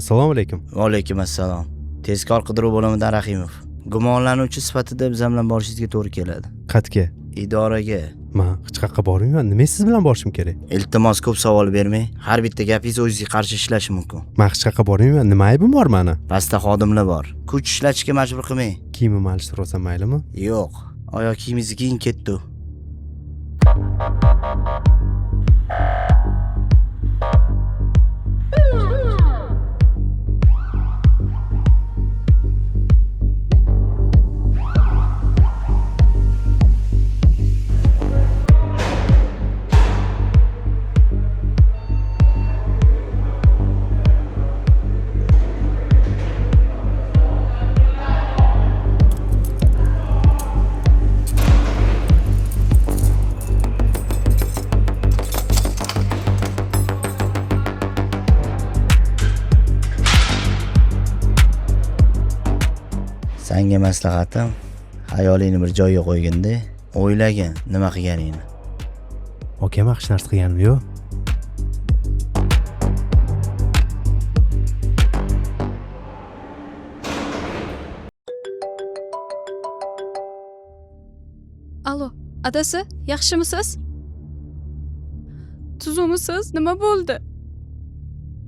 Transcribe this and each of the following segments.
Assalomu alaykum. Va alaykum assalom. Tezkor qidiruv bo'limidan Rahimov. Gumonlanuvchi sifatida biz bilan borishingizga to'g'ri keladi. Qayerga? Idoraga. Men hech qayerga bormayman. Nima siz bilan borishim kerak? Iltimos ko'p savol bermang. Har bitta gapingiz o'zingizga qarshi ishlashi mumkin. Men hech qayerga bormayman. Nima aybim bor meni? Pastda xodimlar bor. Kuch ishlatishga majbur qilmang. Kiyimimni alishtirib olsam maylimi? Yo'q. Oyoq kiyimingizni kiying ketdi. Senga maslahatim, xayolingni bir joyga qo'yganda, o'ylagin nima qilganingni. Oka, men hech narsa qilganim yo'q. Alo, adasi, yaxshimisiz? Tuzumisiz? Nima bo'ldi?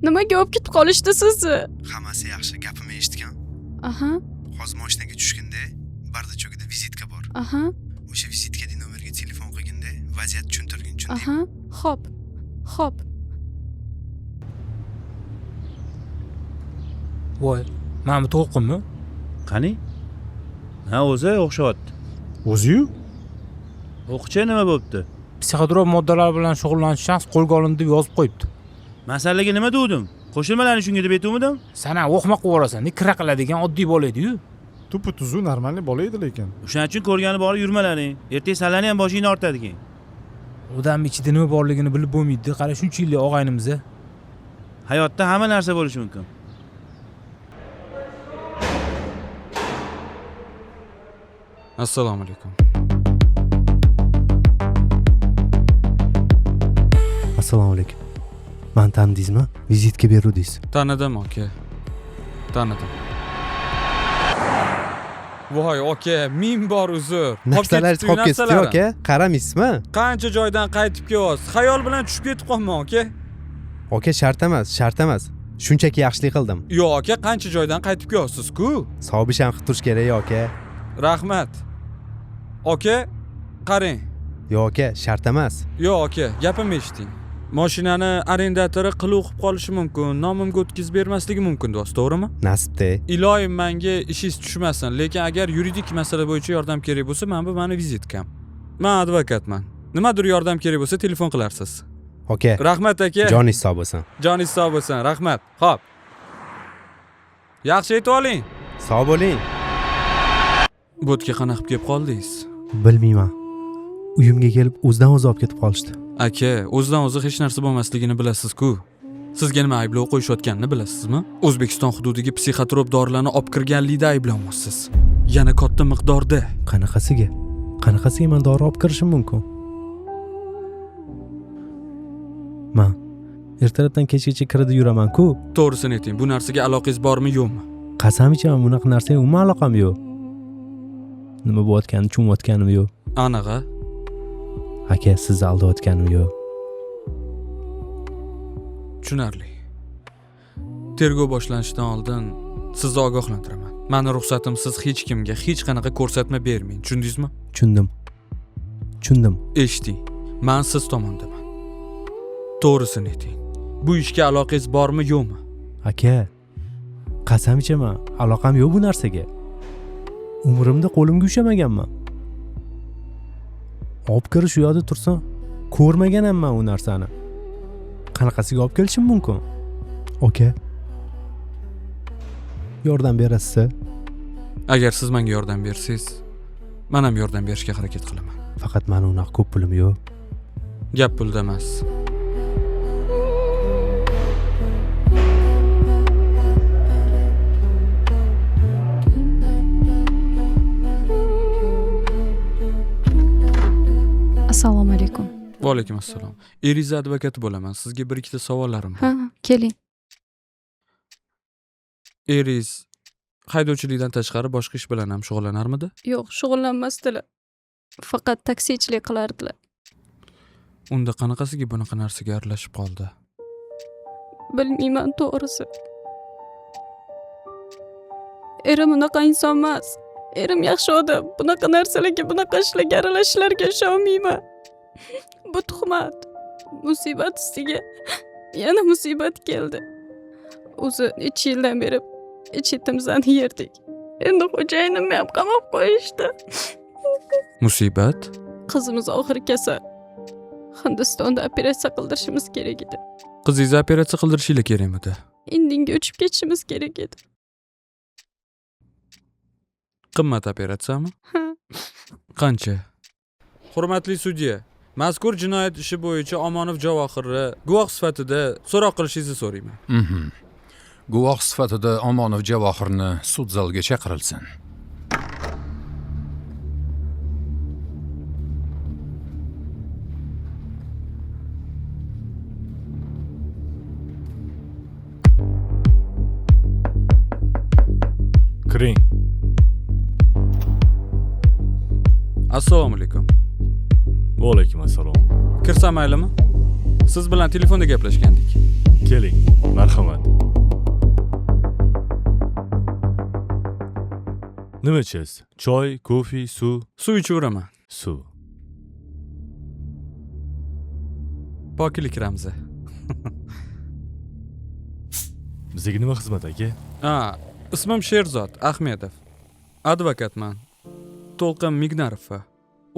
Nimaga olib ketib qolishdi sizni? Hammasi yaxshi, gapimni eshitgan. Aha, Hozir mashinaga tushganda, Bardachokda vizitka bor. aha, O'sha vizitkadagi nomerga telefon qilganda, vaziyat tushuntirgin, tushundingmi? aha. Xo'p. Voy, mana bu to'lqinmi? Qani? Ha, o'zi o'xshyapti. O'zi-yu? O'qchi nima bo'pti? Psixotrop moddalar bilan shug'ullanuvchi shaxs qo'lga olindi deb yozib qo'yibdi. Masalaga nima dedim? Qo'shilmalarni shunga deb aytuvmidim? Sana o'qmoq qilib yuborasan, kira qiladigan oddiy bola edi-yu. Tupu tuzu normalniy bola edi lekin. O'shaning uchun ko'rgani borib yurmalaring. Ertaga salani ham boshingni ortadi keyin. Odam ichida nima borligini bilib bo'lmaydi. Qara shuncha yillik og'aynimiz. Hayotda hamma narsa bo'lishi mumkin. Assalomu alaykum. Assalomu alaykum. Men tanidingizmi? Vizitka beruvdingiz. Tanidim aka. Tanidim. Voy aka, ming bor uzr. Narsalar qolib ketdi, aka. Qaramaysizmi? Qancha joydan qaytib kelyapsiz? Xayol bilan tushib ketib qolmang aka. Aka, shart emas. Shunchaki yaxshilik qildim. Yo'q aka, qancha joydan qaytib kelyapsiz-ku? Savobisham qilib turish kerak, aka. Rahmat. Aka, qarang. Yo'q, aka, shart emas. Yo'q aka, gapimni eshiting. Mashinani arendatori qiluv qilib qolishi mumkin, nomimga o'tkazib bermasligi mumkin, do'st, to'g'rimi? Nasibda. Iloyim menga ishingiz tushmasin, lekin agar yuridik masala bo'yicha yordam kerak bo'lsa, mana bu meni vizitkam. Men advokatman. Nimadir yordam kerak bo'lsa, telefon qilarsiz. Aka. Rahmat aka. Joningiz sog' bo'lsin. Joningiz sog' bo'lsin. Rahmat. Xo'p. Yaxshi aytib oling. Sog' bo'ling. Bo'tga qanaqa qilib kelib qoldingiz? Bilmayman. Uyimga kelib o'zidan o'zi olib ketib qolishdi. Aka, o'zidan o'zi hech narsa bo'lmasligini bilasiz-ku. Sizga nima ayblov qo'yishayotganini bilasizmi? O'zbekiston hududiga psixotrop dorilarni olib kirganlikda ayblanmoqsiz. Yana katta miqdorda. Qanaqasiga? Qanaqasiga men dori olib kirishim mumkin? Men ertalabdan kechgacha kirida yuraman-ku. To'g'risini ayting, bu narsaga aloqangiz bormi, yo'qmi? Qasam ichaman, bunaqa narsaga umuman aloqam yo'q. Nima bo'layotganini tushunmayotganim yo'q. Aniq-a? Aka, sizni aldayotganim yo'q. Tushunarli. Tergov boshlanishidan oldin sizni ogohlantiraman. Meni ruxsatimsiz hech kimga hech qanaqa ko'rsatma bermang. Tushundingizmi? Tushundim. Eshiting. Men siz tomondaman. To'g'risini ayting. Bu ishga aloqangiz bormi, yo'qmi? Aka, qasam ichaman, aloqam yo'q bu narsaga. Umrimda qo'limga ushamaganman. Olib kirish u yoqda tursin, ko'rmaganman u narsani. Qanaqasiga olib kelishim mumkin? Aka, yordam berasiz? Agar siz menga yordam bersangiz, men ham yordam berishga harakat qilaman. Faqat meni unaqa ko'p pulim yo'q. Gap pulda emas. assalomu alaykum. Va alaykum assalom. Eriza advokati bo'laman. Sizga bir ikkita savollarim bor. Ha, keling. eringiz haydovchilikdan tashqari boshqa ish bilan ham shug'ullanarmidi? Yo'q, shug'ullanmasdilar. Faqat taksichilik qilardilar. Unda qanaqasiga bunaqa narsaga aralashib qoldi? Bilmayman to'g'risi. Erim unaqa inson emas. Erim yaxshi odam. Bunaqa narsalarga, bunaqa ishlarga aralashishlarga ishonmayman. Bu tuhmat. Musibat ustiga yana musibat keldi. O'zi 3 yildan beri ich-etimizni yerdik. Endi xo'jayinimni ham qamab qo'yishdi. Musibat? Qizimiz og'ir kasal. Hindistonda operatsiya qildirishimiz kerak edi. Qizingizni operatsiya qildirishingiz kerakmidi? Indinga uchib ketishimiz kerak edi. Qimmat operatsiyami? Ha. Qancha? Hurmatli sudya, mazkur jinoyat ishi bo'yicha Omonov Javohirni guvoh sifatida so'roq qilishingizni so'rayman. Guvoh sifatida Omonov Javohirni sud zaliga chaqirilsin. Kiring. Assalomu alaykum. Va alaykum assalom. Kirsam maylimi? Siz bilan telefonda gaplashgandik. Keling, marhamat. Nima ichasiz? Choy, kofe, suv? Suv ichaveraman. Suv. Poklik ramzi. Bizga nima xizmat aka? Ismim Sherzod Ahmedov. Advokatman. To'lqin Mignarova.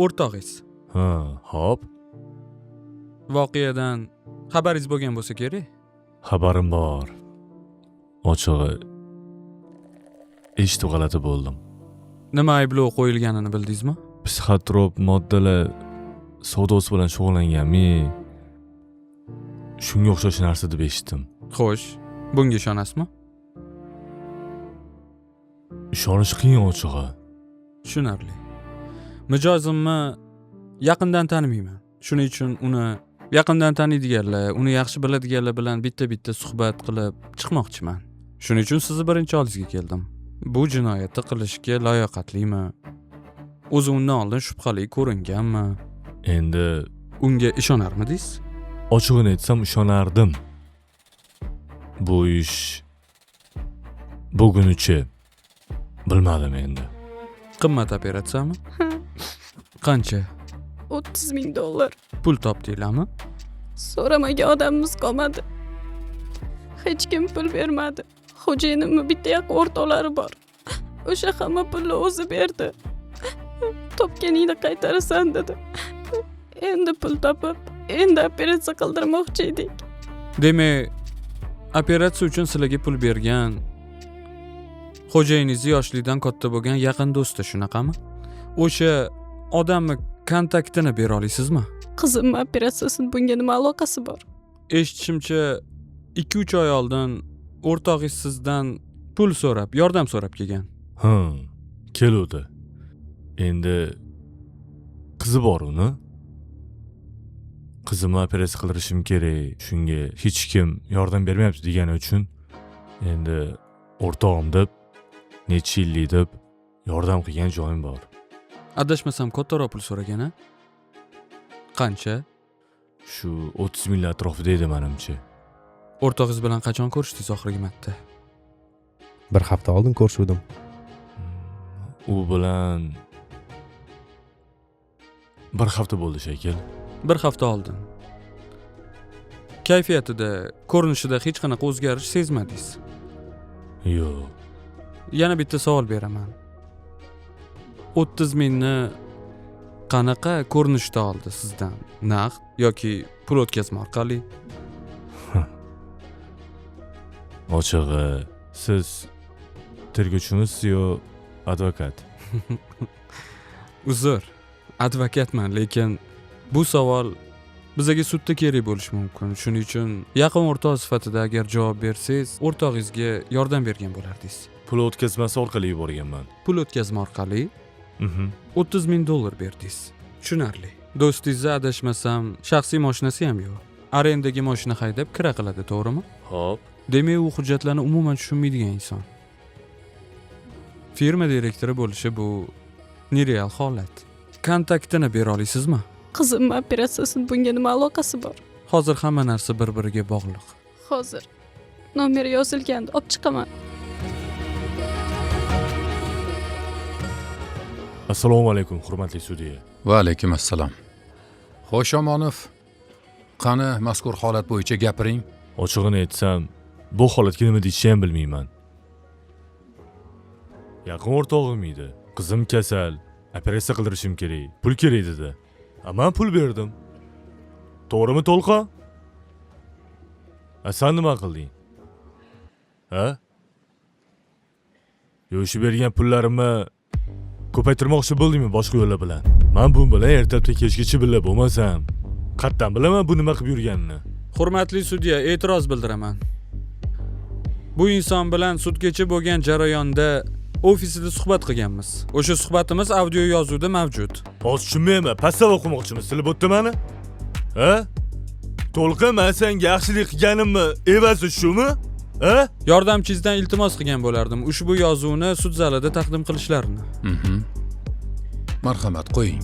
O'rtog'ingiz. Ha, hop. Voqeadan xabaringiz bo'lgan bo'lsa kerak. Xabarim bor. Ochig'i eshitib g'alati bo'ldim. Nima ayblov qo'yilganini bildingizmi? Psixotrop moddalar savdosi bilan shug'ullanganmi? Shunga o'xshash narsa deb eshitdim. Xo'sh, bunga ishonasizmi? Ishonish qiyin ochig'i. Tushunarli. Mijozimni yaqindan tanimayman. Shuning uchun uni yaqindan taniydiganlar, uni yaxshi biladiganlar bilan bitta-bitta suhbat qilib chiqmoqchiman. Shuning uchun sizni birinchi oldingizga keldim. Bu jinoyatni qilishga layoqatlimi? O'zi undan oldin shubhali ko'ringanmi? Endi Unga ishonarmidingiz? ochig'ini aytsam ishonardim. Bu ish bugunicha bilmadim endi. Qimmat operatsiyami? Qancha? $30,000. Pul topdinglarmi? So'ramagan odamimiz qolmadi. Hech kim pul bermadi. Xo'jayinimni bitta yoq o'rtoqlari bor. O'sha hamma pulni o'zi berdi. Topganingni qaytarasan dedi. Endi pul topib, endi operatsiya qildirmoqchi edik. Demak, operatsiya uchun sizlarga pul bergan xo'jayiningiz yoshlikdan katta bo'lgan yaqin do'sti shunaqami? O'sha odamni kontaktini bera olasizmi? Qizimning operatsiyasining bunga nima aloqasi bor? Eshitishimcha 2-3 oy oldin o'rtog'ingiz sizdan pul so'rab, yordam so'rab kelgan. Ha, keluvdi. Endi qizi bor uni. Qizimni operatsiya qildirishim kerak. Shunga hech kim yordam bermayapti degani uchun endi o'rtog'im deb necha yillik deb yordam qilgan joyim bor. Adashmasam kattaroq pul so'ragan-a? Qancha? Shu 30 ming atrofida edi menimcha. O'rtog'ingiz bilan qachon ko'rishdingiz oxirgi marta? Bir hafta oldin ko'rishdim. U bilan bir hafta bo'ldi shekil. Bir hafta oldin. Kayfiyatida, ko'rinishida hech qanaqa o'zgarish sezmadingiz? Yo'q. Yana bitta savol beraman. 30 mingni qanaqa ko'rinishda oldi sizdan? Naqd yoki pul o'tkazma orqali? Ochig'i, siz tergovchimisiz yo advokat? Uzr, advokatman, lekin bu savol bizga sudda kerak bo'lishi mumkin. Shuning uchun yaqin o'rtoq sifatida agar javob bersangiz, o'rtog'ingizga yordam bergan bo'lardingiz. Pul o'tkazmasi orqali yuborganman. Pul o'tkazma orqali $30 ming berdingiz. Tushunarli. Do'stingizni adashmasam, shaxsiy mashinasi ham yo'q. Arendaga mashina haydab kira qiladi, to'g'rimi? Xo'p. Demak, u hujjatlarni umuman tushunmaydigan inson. Firma direktori bo'lishi bu nereal holat. Kontaktini bera olasizmi? Qizim operatsiyasi bunga nima aloqasi bor? Hozir hamma narsa bir-biriga bog'liq. Hozir nomeri yozilganda olib chiqaman. Assalomu alaykum, hurmatli sudya. Va alaykum assalom. Xo'sh, Omonov, qani mazkur holat bo'yicha gapiring. Ochig'ini aytsam, bu holatga nima deyishni ham bilmayman. Yaqin o'rtog'im edi. Qizim kasal, operatsiya qildirishim kerak, pul kerak dedi. Men pul berdim. To'g'rimi, To'lqa? Sen nima qilding? Ha? Yo'shi bergan pullarimni ko'paytirmoqchi bo'ldingmi boshqa yo'llar bilan? Men bu bilan ertalabdan kechgacha birga bo'lmasam, qattan bilaman bu nima qilib yurganini. Hurmatli sudya, e'tiroz bildiraman. Bu inson bilan sudgacha bo'lgan jarayonda ofisida suhbat qilganmiz. O'sha suhbatimiz audio yozuvda mavjud. Hozir tushunmayman, pastda o'qimoqchimiz, silib o'tdi meni? Ha? To'lqa, men senga yaxshilik qilganimmi, evazi shumi? Ha? Yordamchingizdan iltimos qilgan bo'lardim ushbu yozuvni sud zalida taqdim qilishlarini. Marhamat, qo'ying.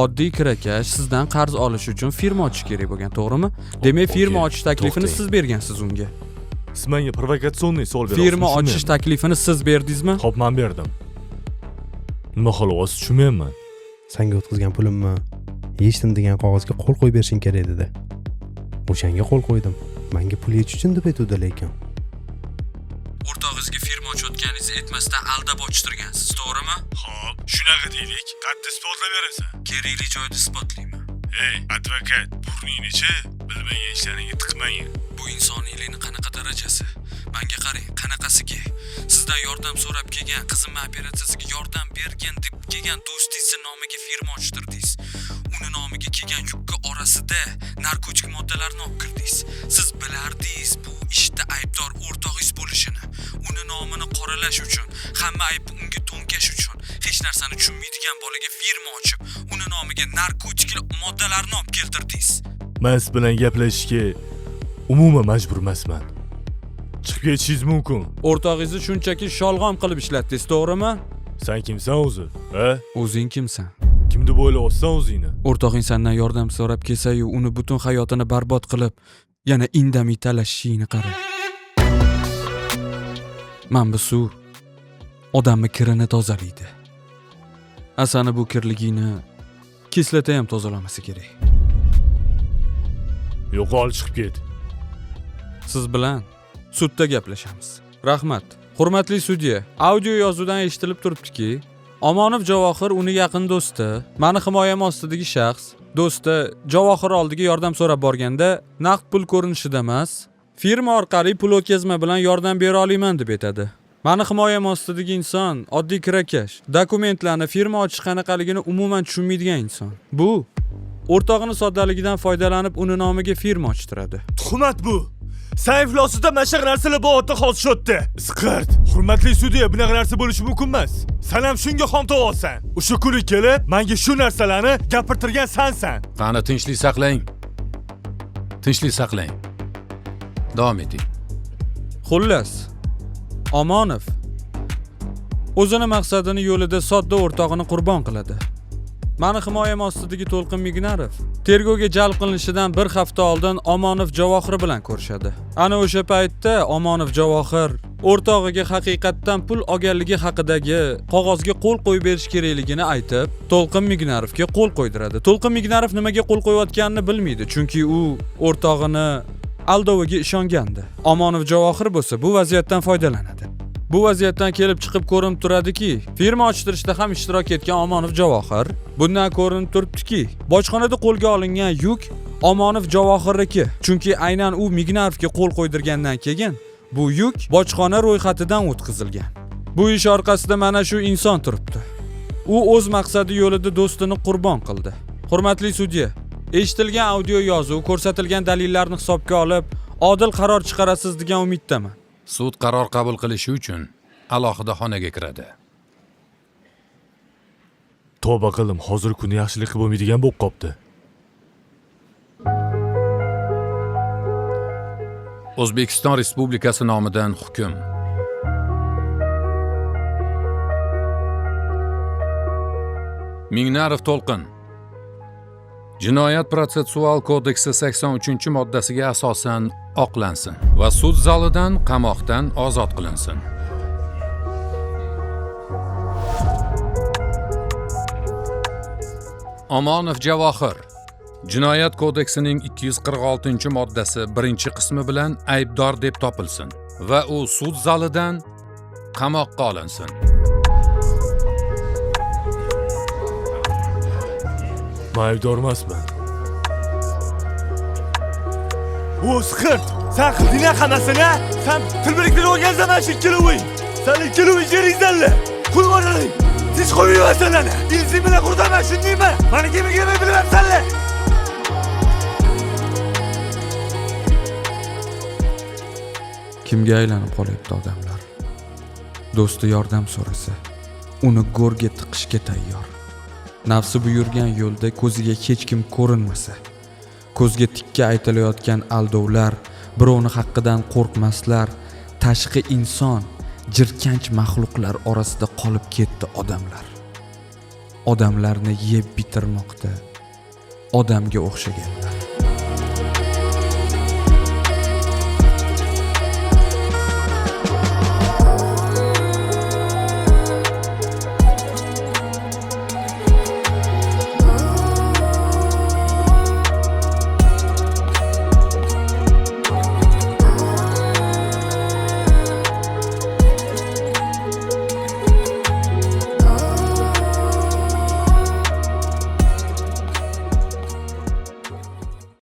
Oddiy kirakash sizdan qarz olish uchun firma ochish kerak bo'lgan, to'g'rimi? Demak, firma ochish taklifini siz bergansiz unga. Siz menga provokatsionniy savol berasiz. Firma ochish taklifini siz berdingizmi? Xo'p, men berdim. Nima xolos tushunmayman. Senga o'tkazgan pulimni yechdim degan qog'ozga qo'l qo'yib berishing kerak dedi. O'shanga qo'l qo'ydim. Menga pul yechish uchun deb aytuvdi lekin. O'rtog'ingizga firma ochayotganingizni aytmasdan aldab ochtirgansiz, to'g'rimi? Xo'p, shunaqa deylik. Qattiq isbotlab berasan. Kerakli joyda isbotlayman. Ey, advokat, burningni-chi, bilmagan ishlaringga tiqmang. Bu insoniylikning qanaqa darajasi? Menga qarang, qanaqasiga? Sizdan yordam so'rab kelgan, qizimni operatsiyasiga yordam bergan deb kelgan do'stingiz nomiga firma ochtirdingiz. Uni nomiga kelgan yukka orasida narkotik moddalarni olib kirdingiz. Siz bilardingiz bu ishda aybdor o'rtog'ingiz bo'lishini. Uni nomini qoralash uchun, hamma aybni unga to'nkash uchun, hech narsani tushunmaydigan bolaga firma ochib, uni nomiga narkotik moddalarni olib keltirdingiz. Men siz bilan gaplashishga umuman majbur emasman. Chiqib ketishingiz mumkin. O'rtog'ingizni shunchaki sholg'om qilib ishlatdingiz, to'g'rimi? Sen kimsan o'zi? Ha? O'zing kimsan? Kim deb o'ylayapsan o'zingni? O'rtog'ing sendan yordam so'rab kelsa-yu, uni butun hayotini barbod qilib, yana indamay talashishingni qara. Mana bu suv odamni kirini tozalaydi. Asani bu kirligini kislota ham tozalamasa kerak. Yo'qol, chiqib ket. Siz bilan sudda gaplashamiz. Rahmat. Hurmatli sudya, audio yozuvdan eshitilib turibdiki, Omonov Javohir uni yaqin do'sti, meni himoyam ostidagi shaxs, do'sti Javohir oldiga yordam so'rab borganda, naqd pul ko'rinishida emas, firma orqali pul o'tkazma bilan yordam bera olaman deb aytadi. Meni himoyam ostidagi inson oddiy kirakash, dokumentlarni firma ochish qanaqaligini umuman tushunmaydigan inson. Bu o'rtog'ini soddaligidan foydalanib uni nomiga firma ochtiradi. Tuhmat bu. Sen iflosida mashaq narsalar bo'yotda hozir shotdi. Isqirt. Hurmatli sudya, bunaqa narsa bo'lishi mumkin emas. Sen ham shunga xomtov olsan. O'sha kuni kelib, menga shu narsalarni gapirtirgan sensan. Qani tinchlik saqlang. Tinchlik saqlang. Davom eting. Xullas, Omonov o'zini maqsadini yo'lida sodda o'rtog'ini qurbon qiladi. Meni himoyam ostidagi To'lqin Mignarov tergovga jalb qilinishidan bir hafta oldin Omonov Javohir bilan ko'rishadi. Ana o'sha paytda Omonov Javohir o'rtog'iga haqiqatdan pul olganligi haqidagi qog'ozga qo'l qo'yib berish kerakligini aytib, To'lqin Mignarovga qo'l qo'ydiradi. To'lqin Mignarov nimaga qo'l qo'yayotganini bilmaydi, chunki u o'rtog'ini aldoviga ishongandi. Omonov Javohir bo'lsa bu vaziyatdan foydalanadi. Bu vaziyatdan kelib chiqib ko'rinib turadiki, firma ochtirishda ham ishtirok etgan Omonov Javohir, bundan ko'rinib turibdiki, bojxonada qo'lga olingan yuk Omonov Javohirniki. Chunki aynan u Mignarovga qo'l qo'ydirgandan keyin bu yuk bojxona ro'yxatidan o'tkazilgan. Bu ish orqasida mana shu inson turibdi. U o'z maqsadi yo'lida do'stini qurbon qildi. Hurmatli sudya, eshitilgan audio yozuv, ko'rsatilgan dalillarni hisobga olib, odil qaror chiqarasiz degan umiddaman. Sud qaror qabul qilishi uchun alohida xonaga kiradi. Tavba qildim, hozir kuni yaxshilik qilib bo'lmaydigan bo'lib qopti. O'zbekiston Respublikasi nomidan hukm. Mingnarov To'lqin Jinoyat protsessual kodeksi 83-moddasiga asosan oqlansin va sud zalidan qamoqdan ozod qilinsin. Omonov Javohir Jinoyat kodeksining 246-moddasi 1-qismi bilan aybdor deb topilsin va u sud zalidan qamoqqa olinsin. Men aybdor emasman. O'zqirt, sen qilding hammasini, sen til biriktirib o'rgansan shu ikkilovi. Sen ikkilovi jeringizdanlar. Qo'yvoring. Siz qo'ymayapsanlar. Ilzi bilan qurdaman, shundaymi? Meni kimga bilmayapsanlar. Kimga aylanib qolyapti odamlar? Do'sti yordam so'rasa, uni go'rga tiqishga tayyor. Nafsi buyurgan yo'lda ko'ziga hech kim ko'rinmasa, ko'zga tikka aytilayotgan aldovlar, birovni haqqidan qo'rqmaslar, tashqi inson, jirkanch maxluqlar orasida qolib ketdi odamlar. Odamlarni yeb bitirmoqda, odamga o'xshaganlar.